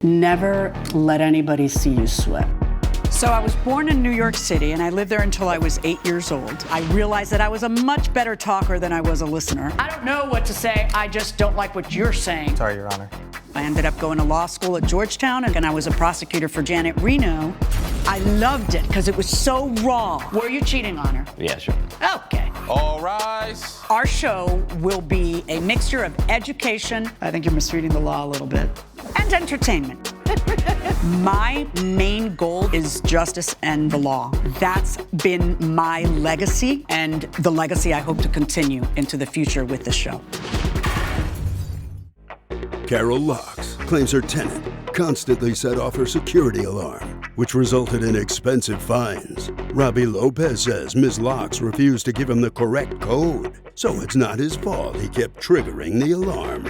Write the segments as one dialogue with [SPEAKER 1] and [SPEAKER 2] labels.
[SPEAKER 1] Never let anybody see you sweat.
[SPEAKER 2] So I was born in New York City, and I lived there until I was 8 years old. I realized that I was a much better talker than I was a listener. I don't know what to say, I just don't like what you're saying.
[SPEAKER 3] Sorry, Your Honor.
[SPEAKER 2] I ended up going to law school at Georgetown, and I was a prosecutor for Janet Reno. I loved it because it was so raw. Were you cheating on her?
[SPEAKER 3] Yeah, sure.
[SPEAKER 2] Okay.
[SPEAKER 4] All rise.
[SPEAKER 2] Our show will be a mixture of education, I think you're misreading the law a little bit, and entertainment. My main goal is justice and the law. That's been my legacy, and the legacy I hope to continue into the future with the show.
[SPEAKER 5] Carol Locks claims her tenant constantly set off her security alarm, which resulted in expensive fines. Robbie Lopez says Ms. Locks refused to give him the correct code, so it's not his fault he kept triggering the alarm.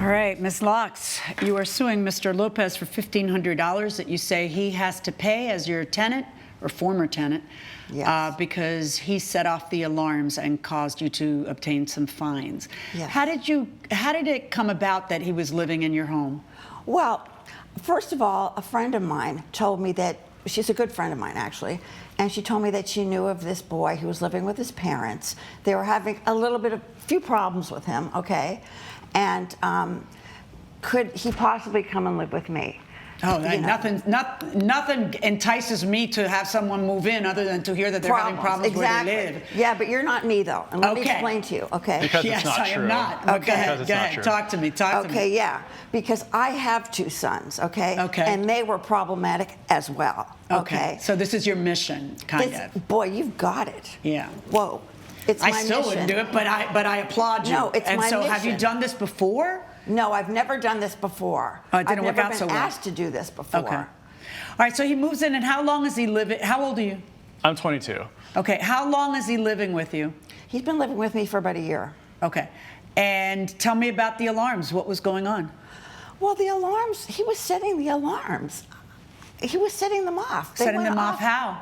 [SPEAKER 2] All right, Ms. Locks, you are suing Mr. Lopez for $1,500 that you say he has to pay as your tenant or former tenant.
[SPEAKER 6] Yes.
[SPEAKER 2] Because he set off the alarms and caused you to obtain some fines.
[SPEAKER 6] Yes.
[SPEAKER 2] How did it come about that he was living in your home?
[SPEAKER 6] Well, first of all, a friend of mine told me that, she's a good friend of mine actually, and she told me that she knew of this boy who was living with his parents. They were having a few problems with him, okay? And could he possibly come and live with me?
[SPEAKER 2] Oh,
[SPEAKER 6] You know.
[SPEAKER 2] nothing entices me to have someone move in other than to hear that they're having problems
[SPEAKER 6] exactly.
[SPEAKER 2] where they live.
[SPEAKER 6] Yeah, but you're not me though, and let me
[SPEAKER 2] Okay.
[SPEAKER 6] explain to you, okay?
[SPEAKER 3] Because
[SPEAKER 2] Yes,
[SPEAKER 3] it's not
[SPEAKER 2] I
[SPEAKER 3] true.
[SPEAKER 2] am not. But
[SPEAKER 6] Okay.
[SPEAKER 2] Go ahead,
[SPEAKER 3] Because it's
[SPEAKER 2] go
[SPEAKER 3] not
[SPEAKER 2] ahead.
[SPEAKER 3] true.
[SPEAKER 2] Talk to me, talk to me.
[SPEAKER 6] Okay, yeah, because I have two sons, okay?
[SPEAKER 2] Okay.
[SPEAKER 6] And they were problematic as well, okay?
[SPEAKER 2] So this is your mission, kind of.
[SPEAKER 6] Boy, you've got it.
[SPEAKER 2] Yeah.
[SPEAKER 6] Whoa, it's my
[SPEAKER 2] I still
[SPEAKER 6] mission.
[SPEAKER 2] wouldn't do it, but I applaud you.
[SPEAKER 6] No, it's
[SPEAKER 2] and
[SPEAKER 6] my
[SPEAKER 2] so have you
[SPEAKER 6] mission.
[SPEAKER 2] done this before?
[SPEAKER 6] No, I've never done this before.
[SPEAKER 2] Oh, it didn't
[SPEAKER 6] I've
[SPEAKER 2] work
[SPEAKER 6] never
[SPEAKER 2] out
[SPEAKER 6] been
[SPEAKER 2] so well.
[SPEAKER 6] asked to do this before.
[SPEAKER 2] Okay. All right, so he moves in, and how long is he living? How old are you?
[SPEAKER 3] I'm 22.
[SPEAKER 2] Okay, how long is he living with you?
[SPEAKER 6] He's been living with me for about a year.
[SPEAKER 2] Okay, and tell me about the alarms. What was going on?
[SPEAKER 6] Well, the alarms, he was setting the alarms. He was setting them off. They
[SPEAKER 2] Setting
[SPEAKER 6] went
[SPEAKER 2] them off how?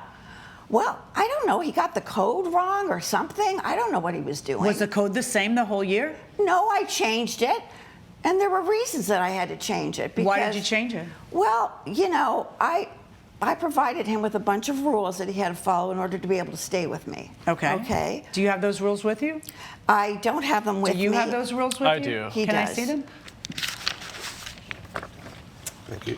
[SPEAKER 6] Well, I don't know. He got the code wrong or something. I don't know what he was doing.
[SPEAKER 2] Was the code the same the whole year?
[SPEAKER 6] No, I changed it. And there were reasons that I had to change it. Because,
[SPEAKER 2] Why did you change it?
[SPEAKER 6] Well, you know, I provided him with a bunch of rules that he had to follow in order to be able to stay with me.
[SPEAKER 2] Okay.
[SPEAKER 6] Okay.
[SPEAKER 2] Do you have those rules with you?
[SPEAKER 6] I don't have them with
[SPEAKER 2] Do
[SPEAKER 6] me.
[SPEAKER 2] you have those rules with
[SPEAKER 3] I
[SPEAKER 2] you?
[SPEAKER 3] do.
[SPEAKER 6] He
[SPEAKER 2] Can I
[SPEAKER 6] does.
[SPEAKER 2] see them?
[SPEAKER 5] Thank you.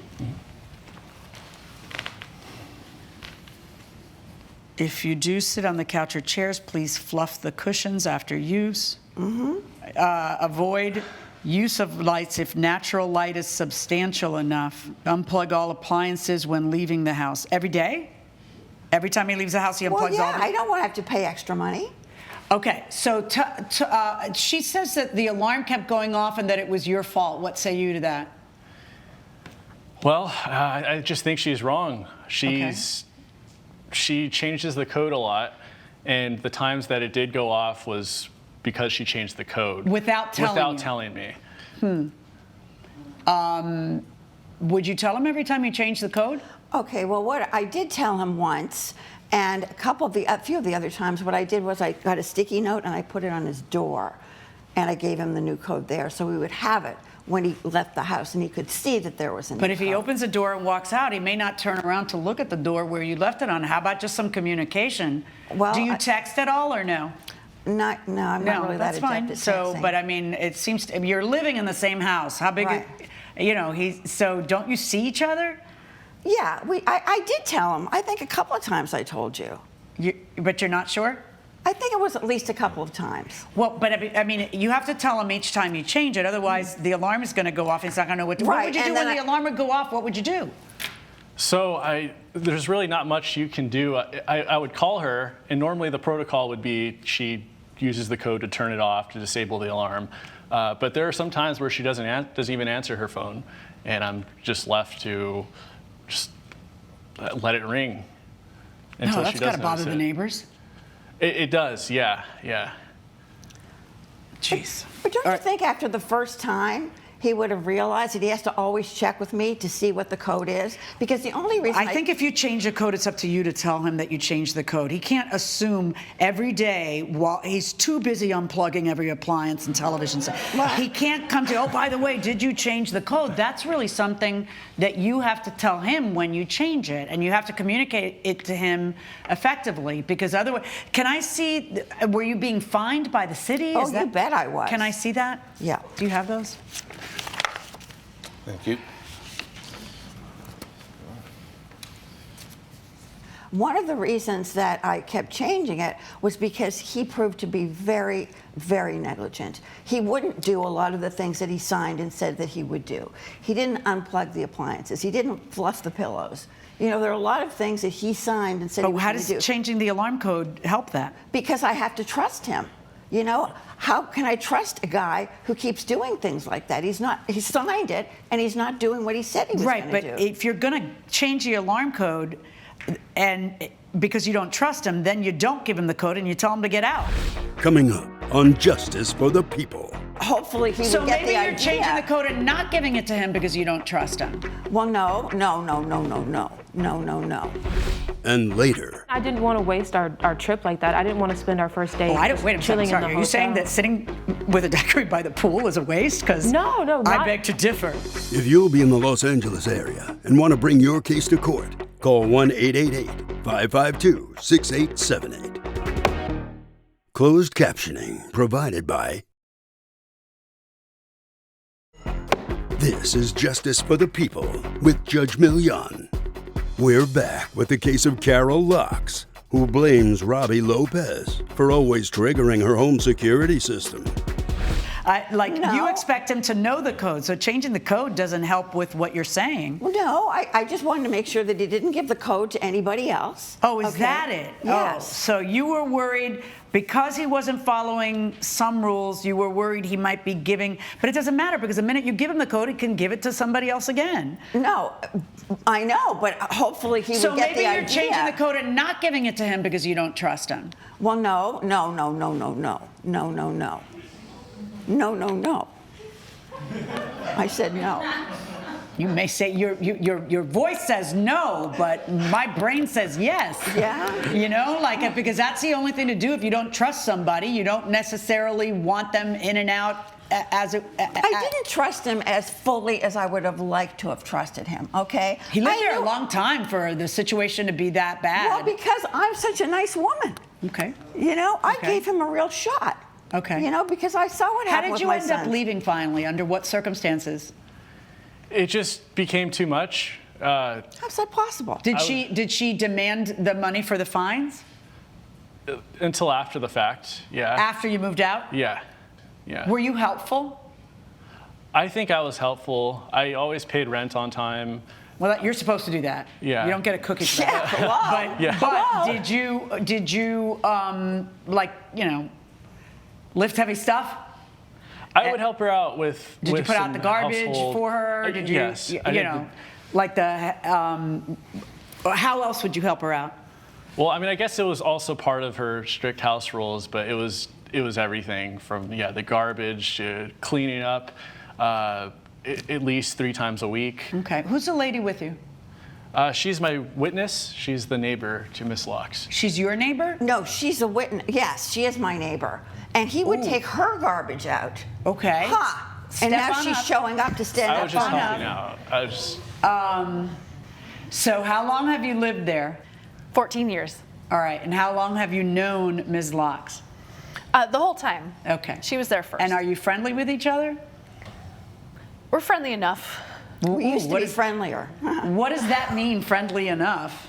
[SPEAKER 2] If you do sit on the couch or chairs, please fluff the cushions after use. Avoid use of lights if natural light is substantial enough. Unplug all appliances when leaving the house. Every day? Every time he leaves the house, he unplugs
[SPEAKER 6] Well, yeah,
[SPEAKER 2] all the...
[SPEAKER 6] I don't want to have to pay extra money.
[SPEAKER 2] Okay, so she says that the alarm kept going off and that it was your fault. What say you to that?
[SPEAKER 3] Well, I just think she's wrong. She changes the code a lot, and the times that it did go off was because she changed the code.
[SPEAKER 2] Without telling you?
[SPEAKER 3] telling me.
[SPEAKER 2] Would you tell him every time you changed the code?
[SPEAKER 6] Okay, well, what I did tell him once, and a few of the other times, what I did was I got a sticky note and I put it on his door, and I gave him the new code there, so we would have it when he left the house, and he could see that there was a new
[SPEAKER 2] But if he
[SPEAKER 6] code.
[SPEAKER 2] opens the door and walks out, he may not turn around to look at the door where you left it on. How about just some communication?
[SPEAKER 6] Well,
[SPEAKER 2] do you text at all or no?
[SPEAKER 6] No, I'm not really
[SPEAKER 2] that's
[SPEAKER 6] that
[SPEAKER 2] fine.
[SPEAKER 6] adept at
[SPEAKER 2] So,
[SPEAKER 6] texting.
[SPEAKER 2] but I mean, it seems you're living in the same house. How big?
[SPEAKER 6] Right.
[SPEAKER 2] You know, so don't you see each other?
[SPEAKER 6] Yeah, I did tell him. I think a couple of times I told you.
[SPEAKER 2] But you're not sure?
[SPEAKER 6] I think it was at least a couple of times.
[SPEAKER 2] Well, but I mean, you have to tell him each time you change it. Otherwise, the alarm is going to go off. He's not going to know what to do. What
[SPEAKER 6] Right,
[SPEAKER 2] would you do
[SPEAKER 6] and
[SPEAKER 2] when
[SPEAKER 6] then
[SPEAKER 2] the alarm would go off? What would you do?
[SPEAKER 3] So there's really not much you can do. I would call her, and normally the protocol would be she uses the code to turn it off, to disable the alarm. But there are some times where she doesn't even answer her phone, and I'm just left to just let it ring until
[SPEAKER 2] No,
[SPEAKER 3] she
[SPEAKER 2] that's
[SPEAKER 3] does
[SPEAKER 2] got to bother
[SPEAKER 3] notice
[SPEAKER 2] the
[SPEAKER 3] it.
[SPEAKER 2] neighbors.
[SPEAKER 3] It does, yeah.
[SPEAKER 2] Jeez.
[SPEAKER 6] But don't you think after the first time, he would have realized that he has to always check with me to see what the code is. Because the only reason
[SPEAKER 2] I think if you change the code, it's up to you to tell him that you changed the code. He can't assume every day while he's too busy unplugging every appliance and television set. He can't come to, oh, by the way, did you change the code? That's really something that you have to tell him when you change it, and you have to communicate it to him effectively, because otherwise, can I see, were you being fined by the city?
[SPEAKER 6] Oh, you bet I was.
[SPEAKER 2] Can I see that?
[SPEAKER 6] Yeah.
[SPEAKER 2] Do you have those?
[SPEAKER 4] Thank you.
[SPEAKER 6] One of the reasons that I kept changing it was because he proved to be very, very negligent. He wouldn't do a lot of the things that he signed and said that he would do. He didn't unplug the appliances. He didn't fluff the pillows. You know, there are a lot of things that he signed and said he was
[SPEAKER 2] How
[SPEAKER 6] going to do.
[SPEAKER 2] does changing the alarm code help that?
[SPEAKER 6] Because I have to trust him. You know, how can I trust a guy who keeps doing things like that? He signed it, and he's not doing what he said he was going to do.
[SPEAKER 2] Right, but if you're going to change the alarm code, and because you don't trust him, then you don't give him the code and you tell him to get out.
[SPEAKER 5] Coming up on Justice for the People.
[SPEAKER 6] Hopefully he
[SPEAKER 2] So
[SPEAKER 6] would get
[SPEAKER 2] maybe
[SPEAKER 6] the
[SPEAKER 2] you're
[SPEAKER 6] idea.
[SPEAKER 2] changing the code and not giving it to him because you don't trust him.
[SPEAKER 6] Well, no.
[SPEAKER 5] And later,
[SPEAKER 7] I didn't want to waste our trip like that. I didn't want to spend our first day
[SPEAKER 2] Wait a second,
[SPEAKER 7] chilling
[SPEAKER 2] sorry.
[SPEAKER 7] in the
[SPEAKER 2] Are you saying
[SPEAKER 7] hotel.
[SPEAKER 2] that sitting with a daiquiri by the pool is a waste? Because
[SPEAKER 7] No,
[SPEAKER 2] I
[SPEAKER 7] not-
[SPEAKER 2] beg to differ.
[SPEAKER 5] if you'll be in the Los Angeles area and want to bring your case to court, call 1-888-552-6878. Closed captioning provided by... This is Justice for the People with Judge Milian. We're back with the case of Carol Locks, who blames Robbie Lopez for always triggering her home security system.
[SPEAKER 2] You expect him to know the code, so changing the code doesn't help with what you're saying.
[SPEAKER 6] Well, no, I just wanted to make sure that he didn't give the code to anybody else.
[SPEAKER 2] Oh, is
[SPEAKER 6] Okay?
[SPEAKER 2] that it?
[SPEAKER 6] Yes.
[SPEAKER 2] Oh, so you were worried because he wasn't following some rules, you were worried he might be giving, but it doesn't matter because the minute you give him the code, he can give it to somebody else again.
[SPEAKER 6] No, I know, but hopefully he
[SPEAKER 2] So
[SPEAKER 6] would get
[SPEAKER 2] maybe
[SPEAKER 6] the
[SPEAKER 2] you're
[SPEAKER 6] idea.
[SPEAKER 2] changing the code and not giving it to him because you don't trust him.
[SPEAKER 6] Well, no. I said no.
[SPEAKER 2] You may say your voice says no, but my brain says yes.
[SPEAKER 6] Yeah.
[SPEAKER 2] You know, because that's the only thing to do if you don't trust somebody. You don't necessarily want them in and out
[SPEAKER 6] I didn't trust him as fully as I would have liked to have trusted him, okay?
[SPEAKER 2] He lived
[SPEAKER 6] I
[SPEAKER 2] there a
[SPEAKER 6] knew-
[SPEAKER 2] long time for the situation to be that bad.
[SPEAKER 6] Well, because I'm such a nice woman.
[SPEAKER 2] Okay.
[SPEAKER 6] You know, I
[SPEAKER 2] Okay.
[SPEAKER 6] gave him a real shot.
[SPEAKER 2] Okay.
[SPEAKER 6] You know, because I saw what
[SPEAKER 2] How
[SPEAKER 6] happened
[SPEAKER 2] did
[SPEAKER 6] with
[SPEAKER 2] you
[SPEAKER 6] my
[SPEAKER 2] end up
[SPEAKER 6] sons.
[SPEAKER 2] leaving finally? Under what circumstances?
[SPEAKER 3] It just became too much.
[SPEAKER 6] How's that possible?
[SPEAKER 2] Did she demand the money for the fines
[SPEAKER 3] Until after the fact, yeah.
[SPEAKER 2] after you moved out?
[SPEAKER 3] Yeah.
[SPEAKER 2] Were you helpful?
[SPEAKER 3] I think I was helpful. I always paid rent on time.
[SPEAKER 2] Well, you're supposed to do that.
[SPEAKER 3] Yeah.
[SPEAKER 2] You don't get a cookie for
[SPEAKER 6] Yeah,
[SPEAKER 2] that.
[SPEAKER 6] hello.
[SPEAKER 2] But,
[SPEAKER 3] Yeah.
[SPEAKER 2] but
[SPEAKER 6] Hello.
[SPEAKER 2] did you lift heavy stuff?
[SPEAKER 3] I would help her out with.
[SPEAKER 2] Did you
[SPEAKER 3] with
[SPEAKER 2] put out
[SPEAKER 3] some
[SPEAKER 2] the garbage
[SPEAKER 3] household-
[SPEAKER 2] for her? Did you?
[SPEAKER 3] Yes. I
[SPEAKER 2] You
[SPEAKER 3] did
[SPEAKER 2] know, like how else would you help her out?
[SPEAKER 3] Well, I mean, I guess it was also part of her strict house rules, but it was everything from the garbage to cleaning up, at least 3 times a week.
[SPEAKER 2] Okay. Who's the lady with you?
[SPEAKER 3] She's my witness. She's the neighbor to Miss Locks.
[SPEAKER 2] She's your neighbor?
[SPEAKER 6] No, she's a witness. Yes, she is my neighbor. And he would take her garbage out.
[SPEAKER 2] Okay.
[SPEAKER 6] Huh.
[SPEAKER 2] Step
[SPEAKER 6] And now
[SPEAKER 2] on
[SPEAKER 6] she's
[SPEAKER 2] up.
[SPEAKER 6] showing up to stand
[SPEAKER 3] I
[SPEAKER 6] up
[SPEAKER 3] was just
[SPEAKER 6] for
[SPEAKER 3] helping
[SPEAKER 6] him.
[SPEAKER 3] out. I was.
[SPEAKER 2] So how long have you lived there?
[SPEAKER 8] 14 years.
[SPEAKER 2] All right. And how long have you known Ms. Locks?
[SPEAKER 8] The whole time.
[SPEAKER 2] Okay.
[SPEAKER 8] She was there first.
[SPEAKER 2] And are you friendly with each other?
[SPEAKER 8] We're friendly enough.
[SPEAKER 6] We used to
[SPEAKER 2] what
[SPEAKER 6] be
[SPEAKER 2] is-
[SPEAKER 6] friendlier.
[SPEAKER 2] What does that mean, friendly enough?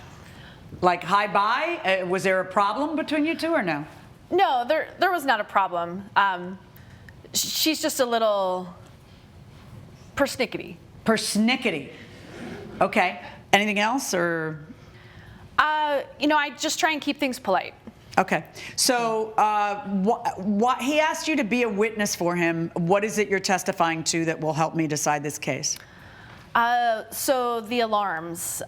[SPEAKER 2] Like hi bye? Was there a problem between you two or no?
[SPEAKER 8] No, there was not a problem. She's just a little persnickety.
[SPEAKER 2] Persnickety. Okay. Anything else or?
[SPEAKER 8] I just try and keep things polite.
[SPEAKER 2] Okay. So what he asked you to be a witness for him. What is it you're testifying to that will help me decide this case?
[SPEAKER 8] So the alarms,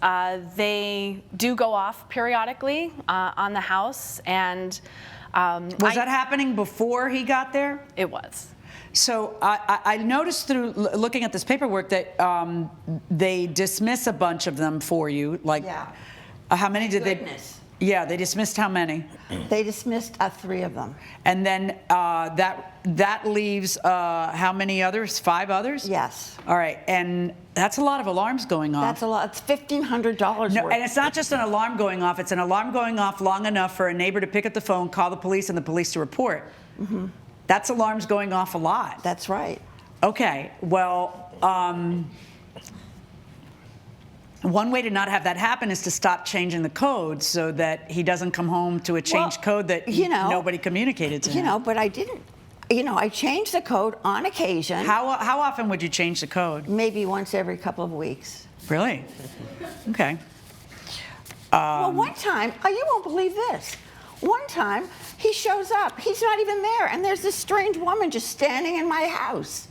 [SPEAKER 8] they do go off periodically on the house, and
[SPEAKER 2] Was that happening before he got there?
[SPEAKER 8] it was.
[SPEAKER 2] So I noticed through looking at this paperwork that they dismiss a bunch of them for you. Like,
[SPEAKER 6] Yeah.
[SPEAKER 2] How many did
[SPEAKER 6] Goodness.
[SPEAKER 2] they? Yeah, they dismissed how many?
[SPEAKER 6] They dismissed 3 of them.
[SPEAKER 2] And then that leaves how many others? 5 others?
[SPEAKER 6] Yes.
[SPEAKER 2] All right, and that's a lot of alarms going off.
[SPEAKER 6] That's a lot. It's $1,500
[SPEAKER 2] No,
[SPEAKER 6] worth.
[SPEAKER 2] and it's not just an alarm going off. It's an alarm going off long enough for a neighbor to pick up the phone, call the police, and the police to report. Mm-hmm. That's alarms going off a lot.
[SPEAKER 6] That's right.
[SPEAKER 2] Okay, well, one way to not have that happen is to stop changing the code so that he doesn't come home to a changed code that nobody communicated to him.
[SPEAKER 6] But I didn't. I changed the code on occasion.
[SPEAKER 2] How often would you change the code?
[SPEAKER 6] Maybe once every couple of weeks.
[SPEAKER 2] Really? Okay.
[SPEAKER 6] Well, one time, you won't believe this. One time, he shows up. He's not even there, and there's this strange woman just standing in my house.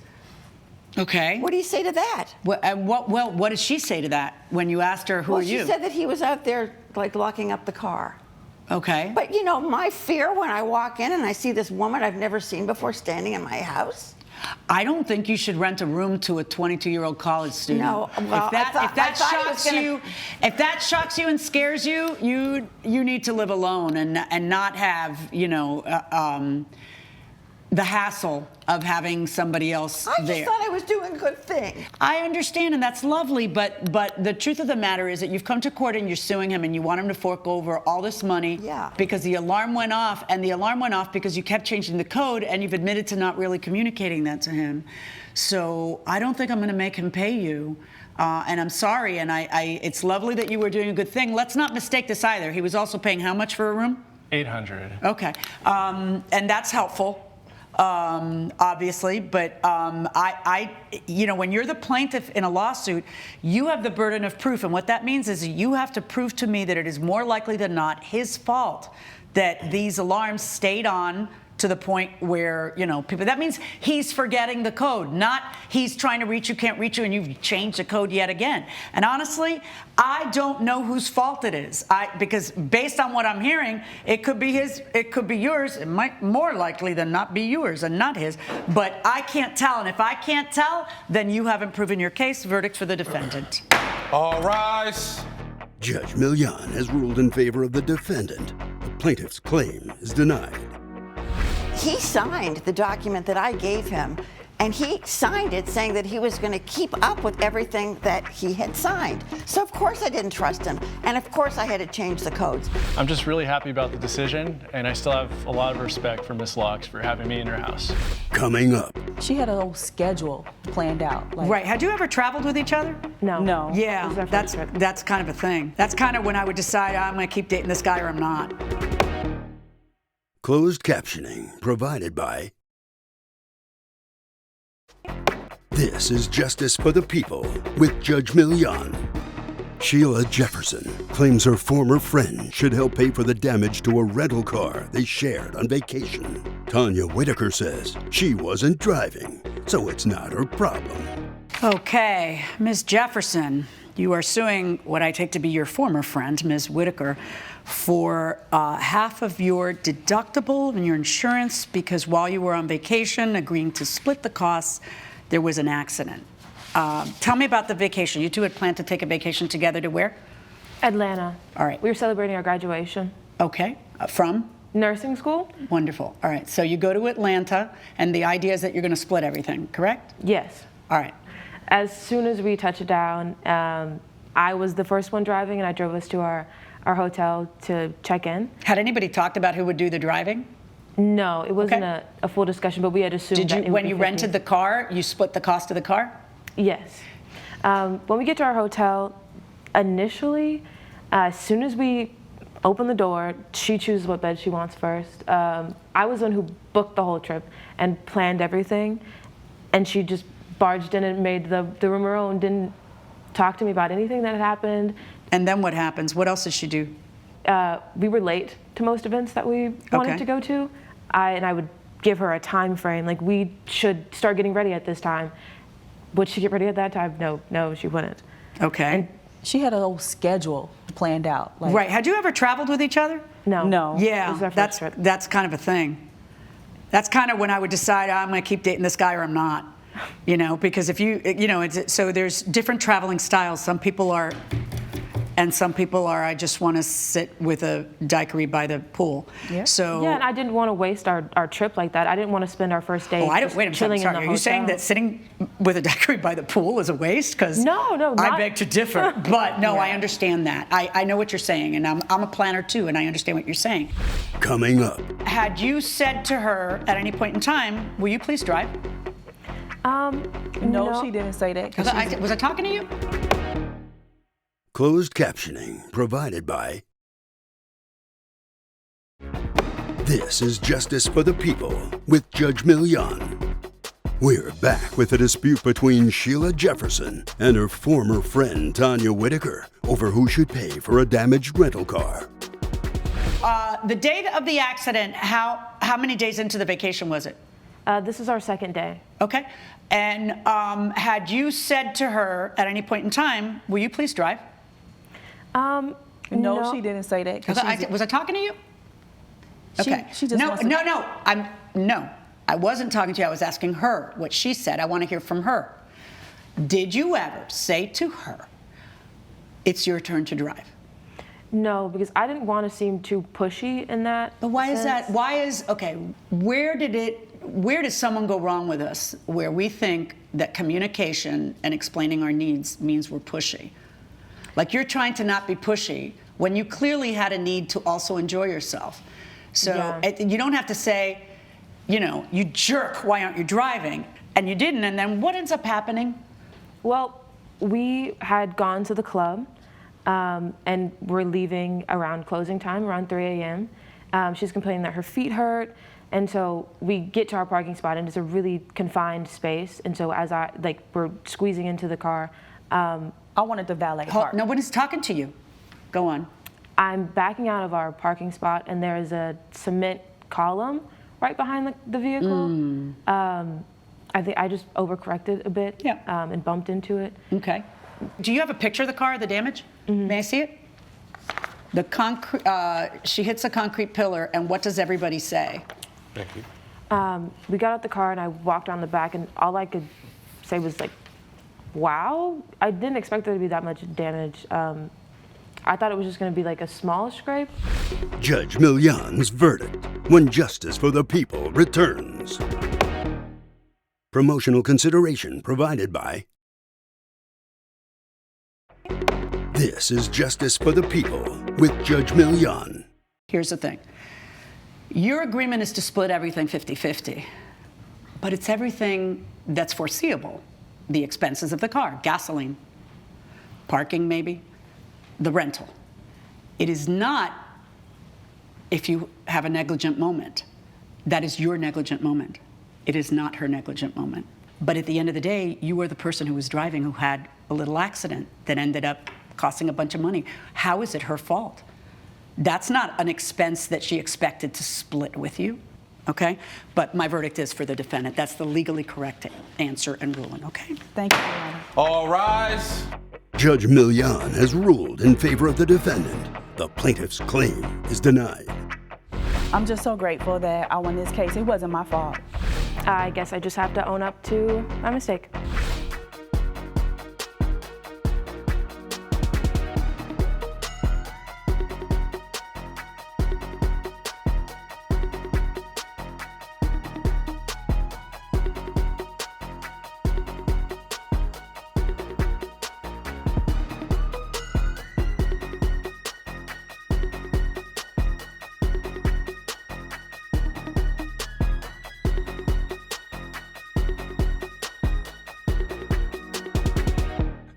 [SPEAKER 2] Okay.
[SPEAKER 6] What do you say to that?
[SPEAKER 2] What did she say to that when you asked her, who are you?
[SPEAKER 6] She said that he was out there, like, locking up the car.
[SPEAKER 2] Okay.
[SPEAKER 6] But, my fear when I walk in and I see this woman I've never seen before standing in my house.
[SPEAKER 2] I don't think you should rent a room to a 22-year-old college student.
[SPEAKER 6] No, well,
[SPEAKER 2] if that shocks you and scares you, you need to live alone and not have, the hassle of having somebody else there.
[SPEAKER 6] I just thought I was doing a good thing.
[SPEAKER 2] I understand, and that's lovely, but the truth of the matter is that you've come to court and you're suing him and you want him to fork over all this money because the alarm went off, and the alarm went off because you kept changing the code and you've admitted to not really communicating that to him. So I don't think I'm going to make him pay you. And I'm sorry, and it's lovely that you were doing a good thing. Let's not mistake this either. He was also paying how much for a room?
[SPEAKER 3] $800.
[SPEAKER 2] Okay, and that's helpful. Obviously, but when you're the plaintiff in a lawsuit, you have the burden of proof, and what that means is you have to prove to me that it is more likely than not his fault that these alarms stayed on to the point where, people, that means he's forgetting the code, not he's trying to reach you, can't reach you, and you've changed the code yet again. And honestly, I don't know whose fault it is. Because based on what I'm hearing, it could be his, it could be yours. It might more likely than not be yours and not his. But I can't tell, and if I can't tell, then you haven't proven your case. Verdict for the defendant.
[SPEAKER 4] All rise.
[SPEAKER 5] Judge Milian has ruled in favor of the defendant. The plaintiff's claim is denied.
[SPEAKER 6] He signed the document that I gave him, and he signed it saying that he was going to keep up with everything that he had signed. So of course I didn't trust him, and of course I had to change the codes.
[SPEAKER 3] I'm just really happy about the decision, and I still have a lot of respect for Miss Locks for having me in her house.
[SPEAKER 5] Coming up.
[SPEAKER 1] She had a whole schedule planned out.
[SPEAKER 2] Right. Had you ever traveled with each other?
[SPEAKER 7] No.
[SPEAKER 1] No.
[SPEAKER 2] Yeah,
[SPEAKER 7] This is our first trip.
[SPEAKER 2] that's kind of a thing. That's kind of when I would decide I'm going to keep dating this guy or I'm not.
[SPEAKER 5] Closed captioning provided by... This is Justice for the People with Judge Milian. Sheila Jefferson claims her former friend should help pay for the damage to a rental car they shared on vacation. Tanya Whitaker says she wasn't driving, so it's not her problem.
[SPEAKER 2] Okay, Ms. Jefferson, you are suing what I take to be your former friend, Ms. Whitaker, for half of your deductible and your insurance because while you were on vacation agreeing to split the costs, there was an accident. Tell me about the vacation. You two had planned to take a vacation together to where?
[SPEAKER 7] Atlanta.
[SPEAKER 2] All right.
[SPEAKER 7] We were celebrating our graduation.
[SPEAKER 2] Okay. From?
[SPEAKER 7] Nursing school?
[SPEAKER 2] Wonderful. All right. So you go to Atlanta, and the idea is that you're going to split everything, correct?
[SPEAKER 7] Yes.
[SPEAKER 2] All right.
[SPEAKER 7] As soon as we touched down, I was the first one driving, and I drove us to our hotel to check in.
[SPEAKER 2] Had anybody talked about who would do the driving?
[SPEAKER 7] No, it wasn't
[SPEAKER 2] Okay.
[SPEAKER 7] a full discussion, but we had assumed
[SPEAKER 2] Did
[SPEAKER 7] that
[SPEAKER 2] you,
[SPEAKER 7] it would
[SPEAKER 2] when
[SPEAKER 7] be
[SPEAKER 2] you
[SPEAKER 7] 50.
[SPEAKER 2] rented the car, you split the cost of the car?
[SPEAKER 7] Yes. When we get to our hotel, initially, as soon as we open the door, she chooses what bed she wants first. I was the one who booked the whole trip and planned everything, and she just barged in and made the room her own, didn't talk to me about anything that had happened.
[SPEAKER 2] And then what happens? What else does she do?
[SPEAKER 7] We were late to most events that we wanted
[SPEAKER 2] Okay.
[SPEAKER 7] to go to, and I would give her a time frame, like we should start getting ready at this time. Would she get ready at that time? No, she wouldn't.
[SPEAKER 2] Okay.
[SPEAKER 7] And
[SPEAKER 1] She had a whole schedule planned out.
[SPEAKER 2] Right. Had you ever traveled with each other?
[SPEAKER 7] no.
[SPEAKER 1] No.
[SPEAKER 7] This
[SPEAKER 2] Yeah,
[SPEAKER 7] is our first trip.
[SPEAKER 2] that's kind of a thing. That's kind of when I would decide I'm going to keep dating this guy or I'm not. Because if so there's different traveling styles. Some people are, I just want to sit with a daiquiri by the pool.
[SPEAKER 1] Yeah.
[SPEAKER 2] So
[SPEAKER 7] Yeah, and I didn't want to waste our trip like that. I didn't want to spend our first day
[SPEAKER 2] wait a
[SPEAKER 7] just
[SPEAKER 2] minute,
[SPEAKER 7] chilling
[SPEAKER 2] sorry.
[SPEAKER 7] in the
[SPEAKER 2] Are you saying
[SPEAKER 7] hotel.
[SPEAKER 2] that sitting with a daiquiri by the pool is a waste? Because
[SPEAKER 7] No,
[SPEAKER 2] I
[SPEAKER 7] not-
[SPEAKER 2] beg to differ. But no, I understand that. I know what you're saying, and I'm a planner too, and I understand what you're saying.
[SPEAKER 5] Coming up,
[SPEAKER 2] Had you said to her at any point in time, will you please drive?
[SPEAKER 1] No, she didn't say that. 'cause she's-
[SPEAKER 2] Was I talking to you?
[SPEAKER 5] closed captioning provided by. This is Justice for the People with Judge Milian. We're back with a dispute between Sheila Jefferson and her former friend Tanya Whitaker over who should pay for a damaged rental car.
[SPEAKER 2] The date of the accident, how many days into the vacation was it?
[SPEAKER 7] This is our second day.
[SPEAKER 2] Okay. And had you said to her at any point in time, will you please drive?
[SPEAKER 1] No, she didn't say that. 'cause she's-
[SPEAKER 2] Was I talking to you?
[SPEAKER 1] She-
[SPEAKER 2] Okay.
[SPEAKER 1] she just wants to-
[SPEAKER 2] No. I wasn't talking to you. I was asking her what she said. I want to hear from her. Did you ever say to her, it's your turn to drive?
[SPEAKER 7] No, because I didn't want to seem too pushy in that.
[SPEAKER 2] But why is
[SPEAKER 7] sense.
[SPEAKER 2] that? Where does someone go wrong with us where we think that communication and explaining our needs means we're pushy? Like you're trying to not be pushy when you clearly had a need to also enjoy yourself. So
[SPEAKER 7] Yeah.
[SPEAKER 2] you don't have to say, you jerk, why aren't you driving? And you didn't, and then what ends up happening?
[SPEAKER 7] Well, we had gone to the club, and we're leaving around closing time, around 3 a.m. She's complaining that her feet hurt, and so we get to our parking spot, and it's a really confined space. And so as we're squeezing into the car,
[SPEAKER 1] I wanted to valet park.
[SPEAKER 2] No one is talking to you. Go on.
[SPEAKER 7] I'm backing out of our parking spot, and there is a cement column right behind the vehicle. I think I just overcorrected a bit and bumped into it.
[SPEAKER 2] Okay. Do you have a picture of the car, the damage? May I see it? The concrete. She hits a concrete pillar, and what does everybody say?
[SPEAKER 4] Thank you.
[SPEAKER 7] We got out the car, and I walked around the back, and all I could say was like, wow. I didn't expect there to be that much damage. I thought it was just going to be like a small scrape.
[SPEAKER 5] Judge Milian's verdict when Justice for the People returns. Promotional consideration provided by. This is Justice for the People with Judge Milian.
[SPEAKER 2] Here's the thing. Your agreement is to split everything 50-50, but it's everything that's foreseeable. The expenses of the car, gasoline, parking maybe, the rental. It is not if you have a negligent moment. That is your negligent moment. It is not her negligent moment. But at the end of the day, you were the person who was driving who had a little accident that ended up costing a bunch of money. How is it her fault? That's not an expense that she expected to split with you, okay? But my verdict is for the defendant. That's the legally correct answer and ruling, okay?
[SPEAKER 1] Thank you, Your Honor.
[SPEAKER 4] All rise.
[SPEAKER 5] Judge Milian has ruled in favor of the defendant. The plaintiff's claim is denied.
[SPEAKER 1] I'm just so grateful that I won this case. It wasn't my fault.
[SPEAKER 7] I guess I just have to own up to my mistake.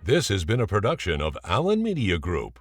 [SPEAKER 9] This has been a production of Allen Media Group.